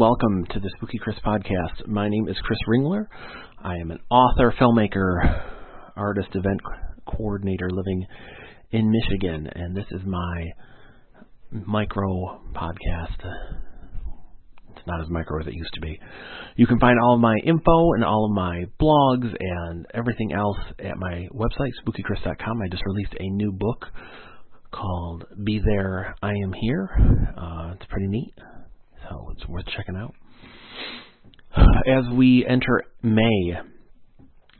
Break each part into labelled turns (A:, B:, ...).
A: welcome to the Spooky Chris podcast. My name is Chris Ringler. I am an author, filmmaker, artist, event coordinator living in Michigan, and this is my micro podcast. It's not as micro as it used to be. You can find all of my info and all of my blogs and everything else at my website, spookychris.com. I just released a new book called Be There, I Am Here. It's pretty neat, so it's worth checking out. As we enter May,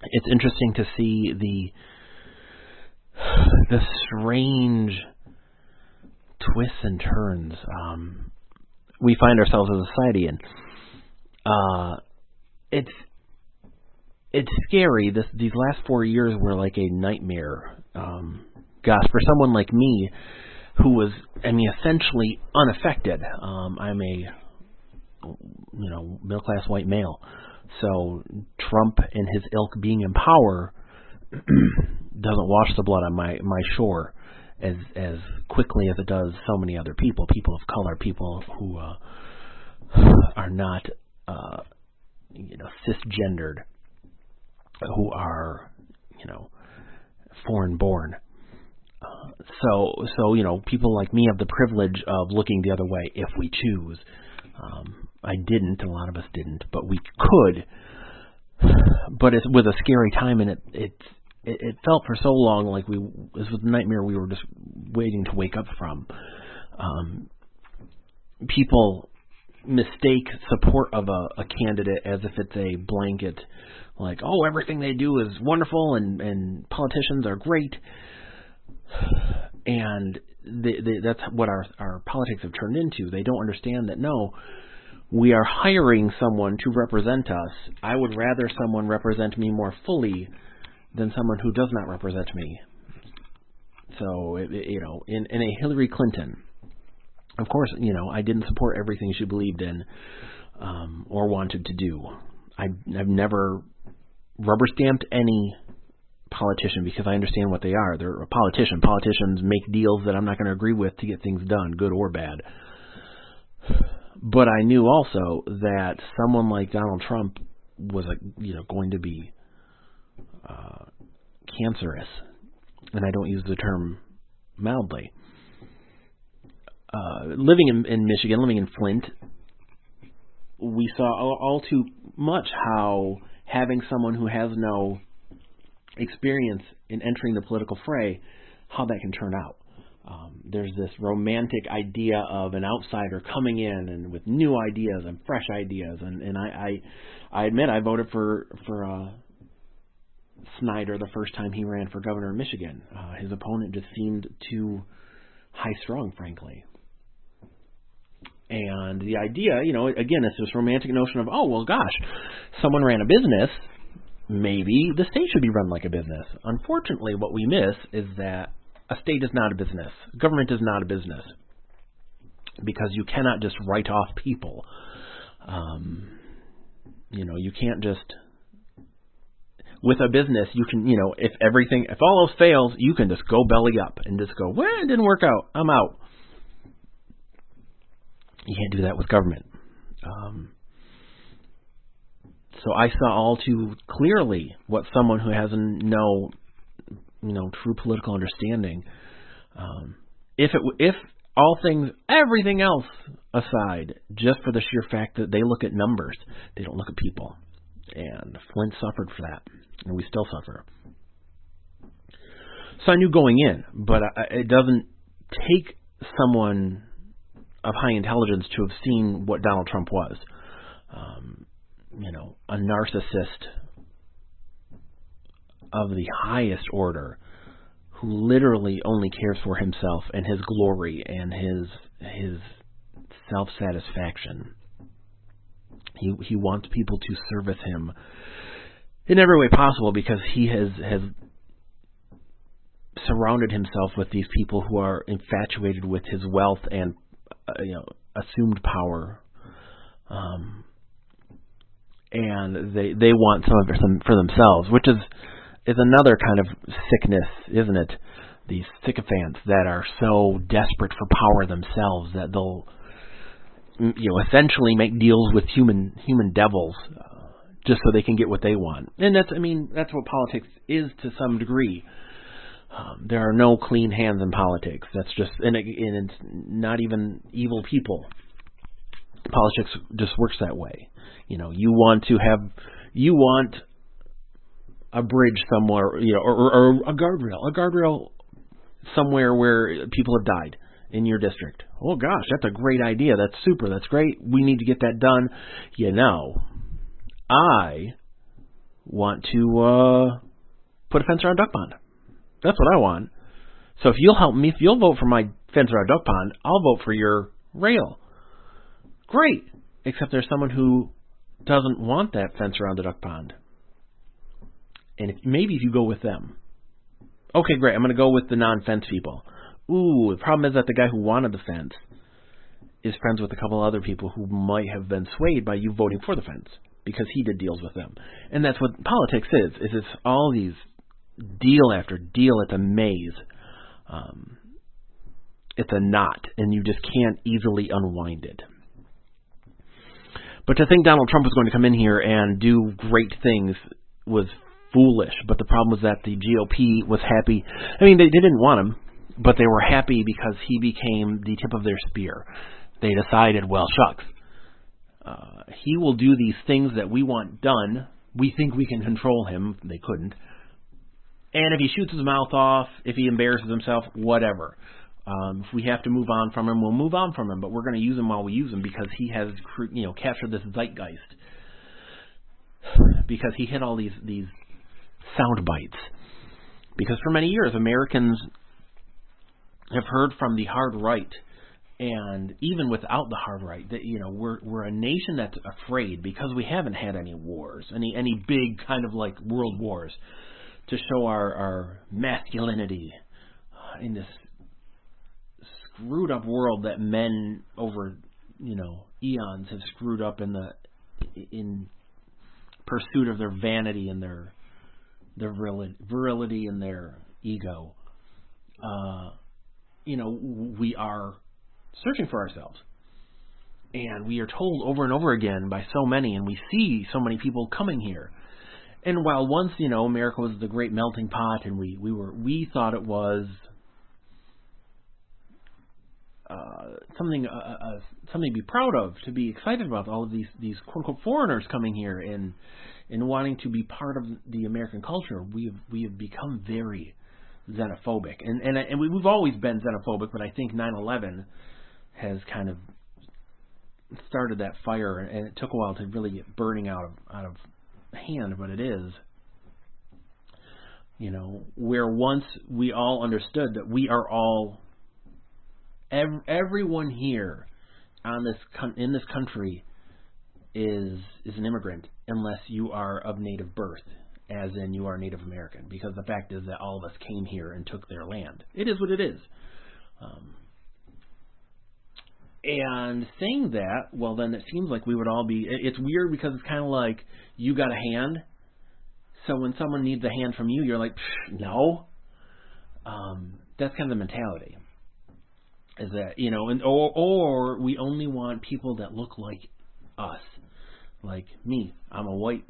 A: it's interesting to see the strange twists and turns we find ourselves as a society in. It's scary. These last 4 years were like a nightmare. Gosh, for someone like me, who was, essentially unaffected. I'm a, middle-class white male. So Trump and his ilk being in power doesn't wash the blood on my shore as quickly as it does so many other people of color, people who are not, cisgendered, who are, foreign-born. So people like me have the privilege of looking the other way if we choose. I didn't, a lot of us didn't, but we could. But it was a scary time, and it felt for so long like this was a nightmare we were just waiting to wake up from. People mistake support of a candidate as if it's a blanket, like, oh, everything they do is wonderful and politicians are great. And that's what our politics have turned into. They don't understand that, no, we are hiring someone to represent us. I would rather someone represent me more fully than someone who does not represent me. So, in a Hillary Clinton, of course, I didn't support everything she believed in or wanted to do. I've never rubber-stamped any politician because I understand what they are. They're a politician. Politicians make deals that I'm not going to agree with to get things done, good or bad. But I knew also that someone like Donald Trump was going to be cancerous, and I don't use the term mildly. Living in Michigan, living in Flint, we saw all too much how having someone who has no experience in entering the political fray, how that can turn out. There's this romantic idea of an outsider coming in and with new ideas and fresh ideas, and I admit I voted for Snyder the first time he ran for governor of Michigan. His opponent just seemed too high-strung, frankly. And the idea, again, it's this romantic notion of, oh, well, gosh, someone ran a business, maybe the state should be run like a business. Unfortunately, what we miss is that a state is not a business. Government is not a business, because you cannot just write off people. You can't just, with a business, you can, if all else fails, you can just go belly up and just go, well, it didn't work out, I'm out. You can't do that with government. So I saw all too clearly what someone who has no, true political understanding, if everything else aside, just for the sheer fact that they look at numbers, they don't look at people. And Flint suffered for that, and we still suffer. So I knew going in, but it doesn't take someone of high intelligence to have seen what Donald Trump was. A narcissist of the highest order who literally only cares for himself and his glory and his self-satisfaction. He wants people to service him in every way possible because he has surrounded himself with these people who are infatuated with his wealth and assumed power. And they want some of it for themselves, which is another kind of sickness, isn't it? These sycophants that are so desperate for power themselves that they'll essentially make deals with human devils just so they can get what they want. And that's what politics is to some degree. There are no clean hands in politics. That's just, and it's not even evil people. Politics just works that way. You want a bridge somewhere, or a guardrail somewhere where people have died in your district. Oh gosh, that's a great idea. That's super. That's great. We need to get that done. I want to put a fence around duck pond. That's what I want. So if you'll help me, if you'll vote for my fence around duck pond, I'll vote for your rail. Great. Except there's someone who doesn't want that fence around the duck pond. And maybe if you go with them. Okay, great. I'm going to go with the non-fence people. Ooh, the problem is that the guy who wanted the fence is friends with a couple other people who might have been swayed by you voting for the fence because he did deals with them. And that's what politics is it's all these deal after deal. It's a maze. It's a knot, and you just can't easily unwind it. But to think Donald Trump was going to come in here and do great things was foolish. But the problem was that the GOP was happy. They didn't want him, but they were happy because he became the tip of their spear. They decided, well, shucks, he will do these things that we want done. We think we can control him. They couldn't. And if he shoots his mouth off, if he embarrasses himself, whatever. If we have to move on from him, we'll move on from him. But we're going to use him while we use him because he has, captured this zeitgeist. Because he hit all these sound bites. Because for many years, Americans have heard from the hard right, and even without the hard right, that we're a nation that's afraid because we haven't had any wars, any big kind of like world wars, to show our masculinity in this screwed up world that men over eons have screwed up in pursuit of their vanity and their virility and their ego. We are searching for ourselves, and we are told over and over again by so many, and we see so many people coming here. And while once, America was the great melting pot, and we thought it was something to be proud of, to be excited about, all of these quote unquote foreigners coming here and wanting to be part of the American culture. We have become very xenophobic, and we've always been xenophobic, but I think 9/11 has kind of started that fire, and it took a while to really get burning out of hand, but it is. Where once we all understood that we are all, everyone here in this country is an immigrant unless you are of native birth, as in you are Native American, because the fact is that all of us came here and took their land. It is what it is. And saying that, well, then it seems like we would all be... It's weird because it's kind of like you got a hand, so when someone needs a hand from you, you're like, no. That's kind of the mentality. Is that, or we only want people that look like us. Like me. I'm a white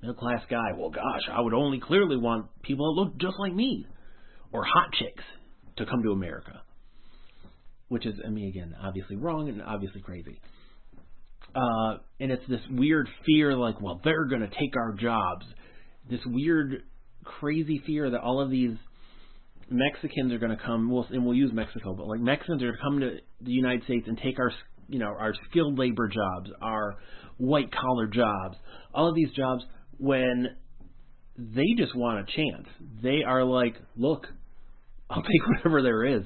A: middle-class guy. Well, gosh, I would only clearly want people that look just like me. Or hot chicks to come to America. Which is, again, obviously wrong and obviously crazy. And it's this weird fear like, well, they're going to take our jobs. This weird, crazy fear that all of these Mexicans are going to come, and we'll use Mexico, but like Mexicans are going to come to the United States and take our skilled labor jobs, our white collar jobs, all of these jobs, when they just want a chance. They are like, look, I'll take whatever there is.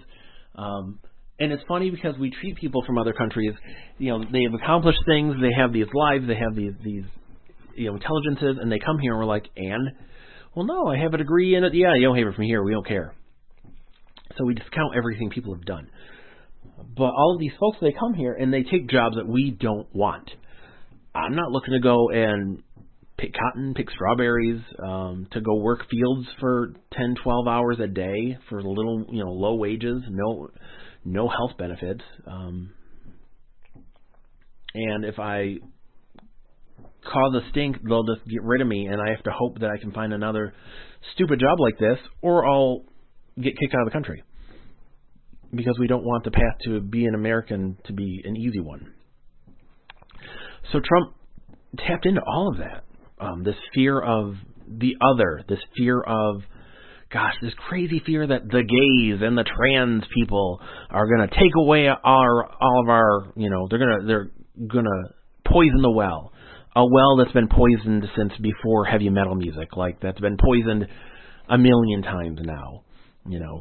A: And it's funny because we treat people from other countries, they have accomplished things, they have these lives, they have these intelligences, and they come here and we're like, well, no, I have a degree in it. Yeah, you don't have it from here. We don't care. So we discount everything people have done. But all of these folks, they come here and they take jobs that we don't want. I'm not looking to go and pick cotton, pick strawberries, to go work fields for 10, 12 hours a day for little, low wages, no health benefits. And if I cause a stink, they'll just get rid of me, and I have to hope that I can find another stupid job like this, or I'll get kicked out of the country. Because we don't want the path to be an American to be an easy one. So Trump tapped into all of that. This fear of the other, this fear of, this crazy fear that the gays and the trans people are going to take away all of our, they're gonna poison the well. A well that's been poisoned since before heavy metal music, like that's been poisoned a million times now.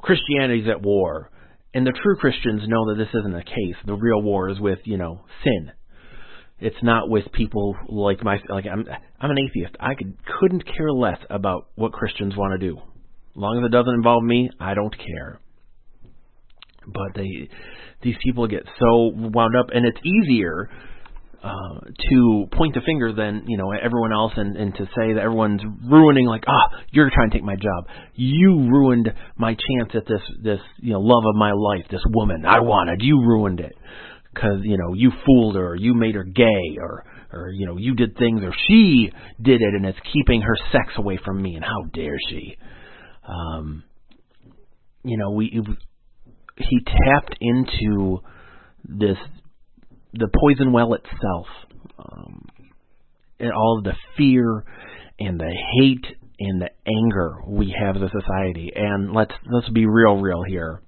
A: Christianity's at war. And the true Christians know that this isn't the case. The real war is with, sin. It's not with people like I'm an atheist. I couldn't care less about what Christians want to do. As long as it doesn't involve me, I don't care. But these people get so wound up, and it's easier to point the finger than everyone else, and to say that everyone's ruining, you're trying to take my job. You ruined my chance at this love of my life, this woman I wanted. You ruined it because you fooled her, or you made her gay, or you did things, or she did it, and it's keeping her sex away from me. And how dare she? He tapped into the poison well itself, and all of the fear and the hate and the anger we have as a society. And let's be real here,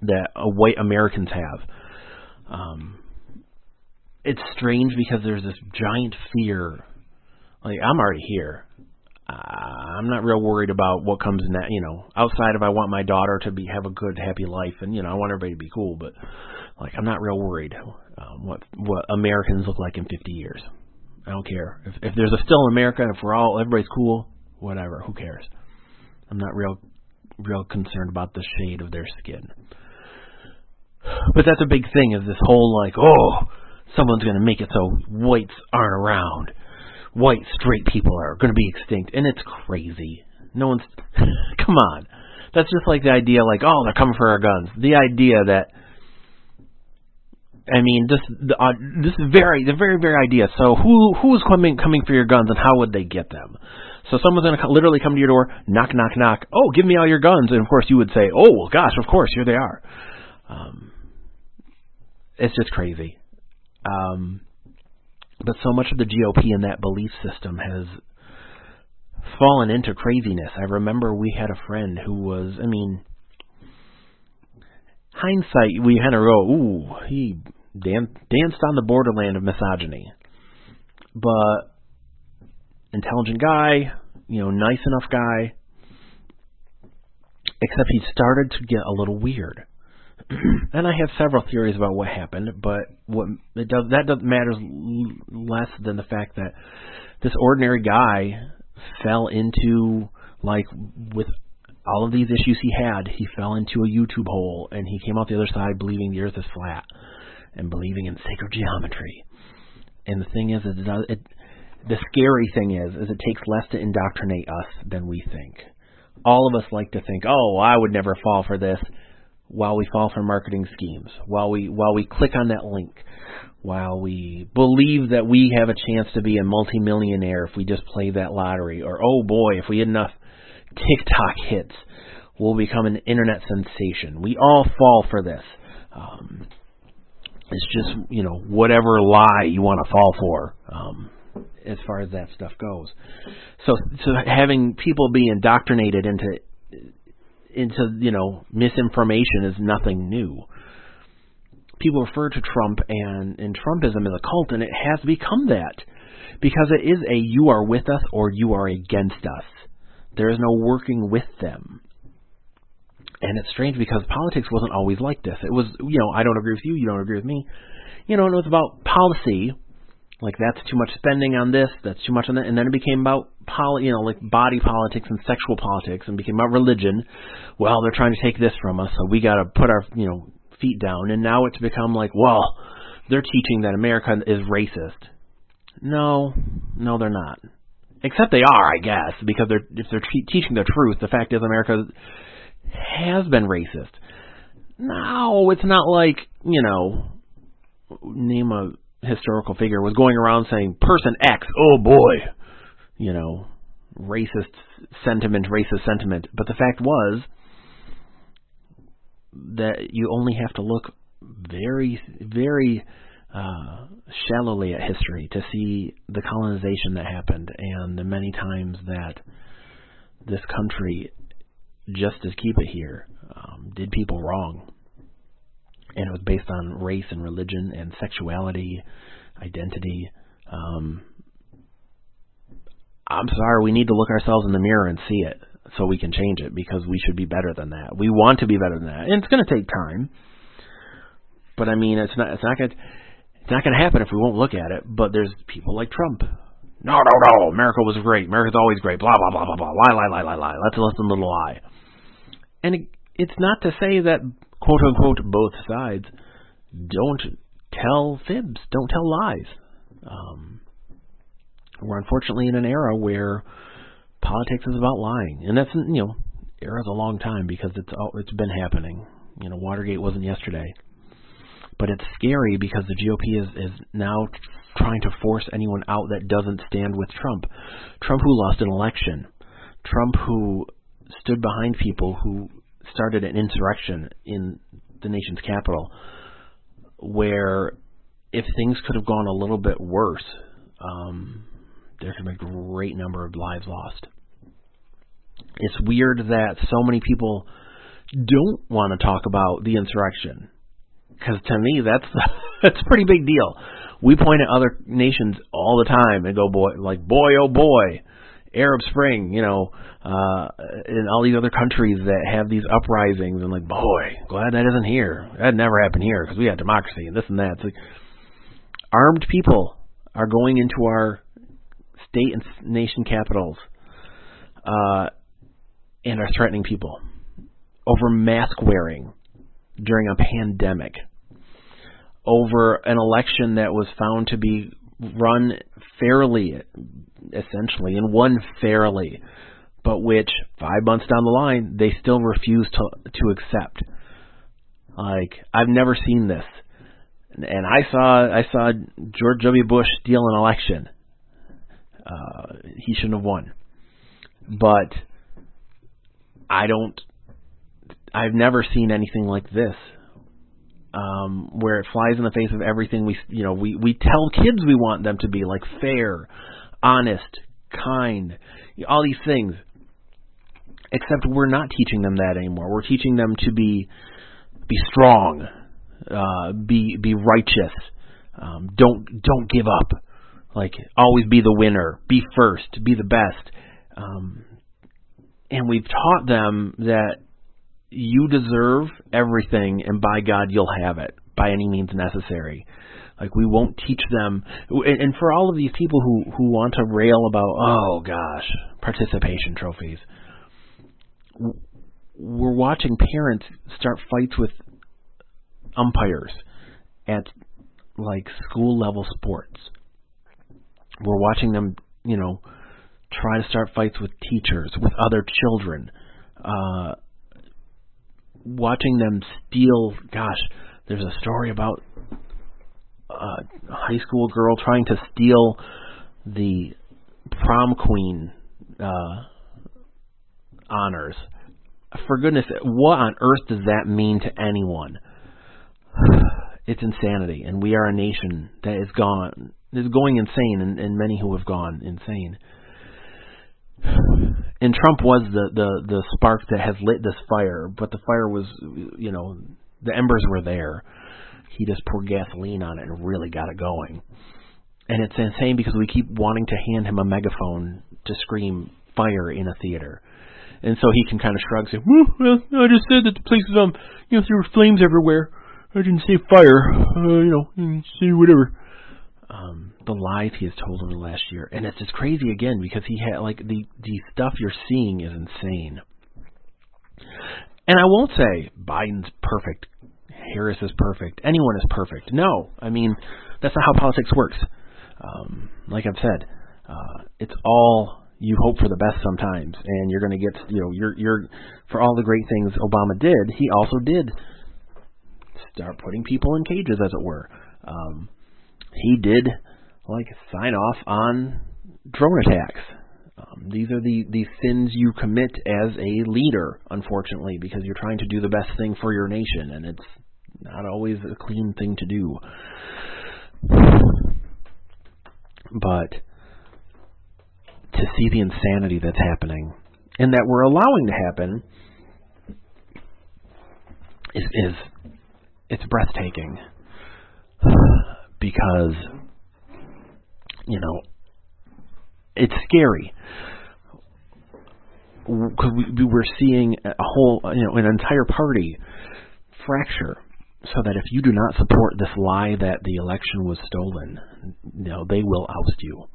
A: that white Americans have. It's strange because there's this giant fear. Like, I'm already here. I'm not real worried about what comes in that, outside of I want my daughter to have a good, happy life, and, I want everybody to be cool, but, I'm not real worried what Americans look like in 50 years. I don't care. If there's still America, if everybody's cool, whatever, who cares? I'm not real concerned about the shade of their skin. But that's a big thing, is this whole, someone's going to make it so whites aren't around. White straight people are going to be extinct, and it's crazy. No one's come on. That's just like the idea, they're coming for our guns. The idea that, this is the very, very idea. So who's coming for your guns, and how would they get them? So someone's going to literally come to your door, knock, knock, knock. Oh, give me all your guns, and of course you would say, oh, well, gosh, of course, here they are. It's just crazy. But so much of the GOP and that belief system has fallen into craziness. I remember we had a friend who was, hindsight, we had to go, he danced on the borderland of misogyny. But intelligent guy, nice enough guy, except he started to get a little weird. And I have several theories about what happened, but that matters less than the fact that this ordinary guy fell into, with all of these issues he fell into a YouTube hole, and he came out the other side believing the earth is flat and believing in sacred geometry. And the thing is, the scary thing is it takes less to indoctrinate us than we think. All of us like to think, I would never fall for this, while we fall for marketing schemes, while we click on that link, while we believe that we have a chance to be a multimillionaire if we just play that lottery, or, oh boy, if we get enough TikTok hits, we'll become an internet sensation. We all fall for this. It's just, whatever lie you want to fall for, as far as that stuff goes. So having people be indoctrinated into misinformation is nothing new. People refer to Trump and Trumpism as a cult, and it has become that because it is you are with us or you are against us. There is no working with them. And it's strange because politics wasn't always like this. It was, I don't agree with you, you don't agree with me. It was about policy. That's too much spending on this, that's too much on that, and then it became about body politics and sexual politics, and became about religion. Well, they're trying to take this from us, so we got to put our feet down. And now it's become they're teaching that America is racist. No, they're not. Except they are, I guess, because if they're teaching the truth, the fact is America has been racist. No, it's not name a historical figure was going around saying, person X, oh boy, racist sentiment. But the fact was that you only have to look very, very shallowly at history to see the colonization that happened and the many times that this country, just to keep it here, did people wrong. And it was based on race and religion and sexuality, identity. I'm sorry, we need to look ourselves in the mirror and see it so we can change it, because we should be better than that. We want to be better than that, and it's going to take time. But I mean, it's not going to happen if we won't look at it. But there's people like Trump. No, America was great. America's always great. Blah blah blah blah blah. Lie. Let's listen to the lie. And it's not to say that, quote unquote, both sides don't tell fibs, don't tell lies. We're unfortunately in an era where politics is about lying, and that's era's a long time, because it's been happening. Watergate wasn't yesterday, but it's scary because the GOP is now trying to force anyone out that doesn't stand with Trump. Trump, who lost an election, Trump, who stood behind people who started an insurrection in the nation's capital, where if things could have gone a little bit worse, there could be a great number of lives lost. It's weird that so many people don't want to talk about the insurrection, because to me that's a pretty big deal. We point at other nations all the time and go, boy, oh boy, Arab Spring, and all these other countries that have these uprisings, and boy, glad that isn't here. That never happened here because we had democracy and this and that. It's armed people are going into our state and nation capitals and are threatening people over mask wearing during a pandemic, over an election that was found to be run fairly, essentially, and won fairly, but which 5 months down the line they still refuse to accept. I've never seen this, and I saw George W. Bush steal an election. He shouldn't have won, but I've never seen anything like this, where it flies in the face of everything we tell kids we want them to be, fair, honest, kind, all these things. Except we're not teaching them that anymore. We're teaching them to be strong, be righteous, don't give up. Always be the winner, be first, be the best. And we've taught them that you deserve everything, and by God, you'll have it by any means necessary. We won't teach them. And for all of these people who want to rail about, participation trophies, we're watching parents start fights with umpires at school level sports. We're watching them, try to start fights with teachers, with other children, watching them steal. There's a story about a high school girl trying to steal the prom queen honors. For goodness, what on earth does that mean to anyone? It's insanity, and we are a nation that is going insane, and many who have gone insane. And Trump was the spark that has lit this fire, but the fire was, the embers were there. He just poured gasoline on it and really got it going. And it's insane because we keep wanting to hand him a megaphone to scream fire in a theater. And so he can kind of shrug and say, well, I just said that the place was, there were flames everywhere. I didn't say fire, say whatever. The lies he has told over the last year. And it's just crazy again because he had, the stuff you're seeing is insane. And I won't say Biden's perfect, Harris is perfect, anyone is perfect. No, that's not how politics works. Like I've said, it's all, you hope for the best sometimes, and you're going to get, you're for all the great things Obama did, he also did start putting people in cages, as it were. he did sign off on drone attacks. These are the sins you commit as a leader, unfortunately, because you're trying to do the best thing for your nation, and it's not always a clean thing to do. But to see the insanity that's happening and that we're allowing to happen it's breathtaking, because it's scary. Because we're seeing a whole, an entire party fracture, so that if you do not support this lie that the election was stolen, they will oust you.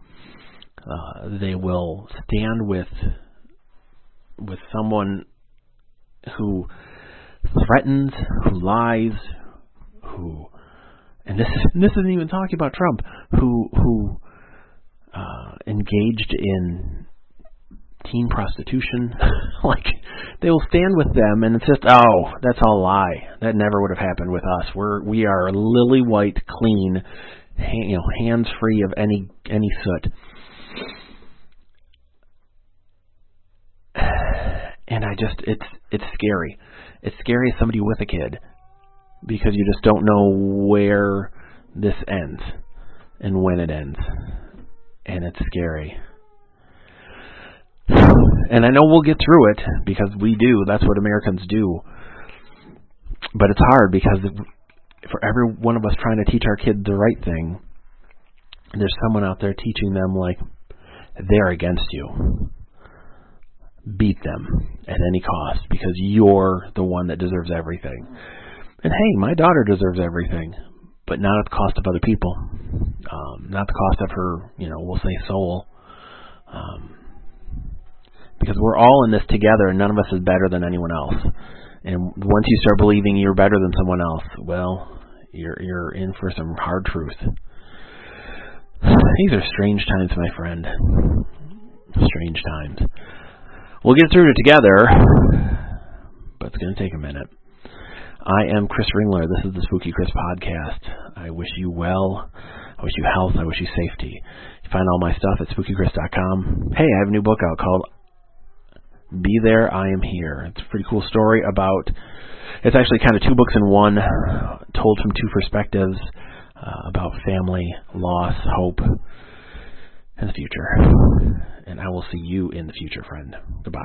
A: They will stand with someone who threatens, who lies, and this isn't even talking about Trump, who engaged in teen prostitution. They will stand with them, and it's just, that's all a lie. That never would have happened with us. We are lily white, clean, hands free of any soot. And it's scary. It's scary as somebody with a kid, because you just don't know where this ends and when it ends. And it's scary. And I know we'll get through it, because we do. That's what Americans do. But it's hard, because for every one of us trying to teach our kids the right thing, there's someone out there teaching them they're against you. Beat them at any cost, because you're the one that deserves everything. And hey, my daughter deserves everything, but not at the cost of other people. Not the cost of her, we'll say soul. Because we're all in this together, and none of us is better than anyone else. And once you start believing you're better than someone else, well, you're in for some hard truth. These are strange times, my friend. Strange times. We'll get through it together, but it's going to take a minute. I am Chris Ringler. This is the Spooky Chris Podcast. I wish you well. I wish you health. I wish you safety. You find all my stuff at spookychris.com. Hey, I have a new book out called Be There, I Am Here. It's a pretty cool story about, it's actually kind of two books in one, told from two perspectives, about family, loss, hope, and the future. And I will see you in the future, friend. Goodbye.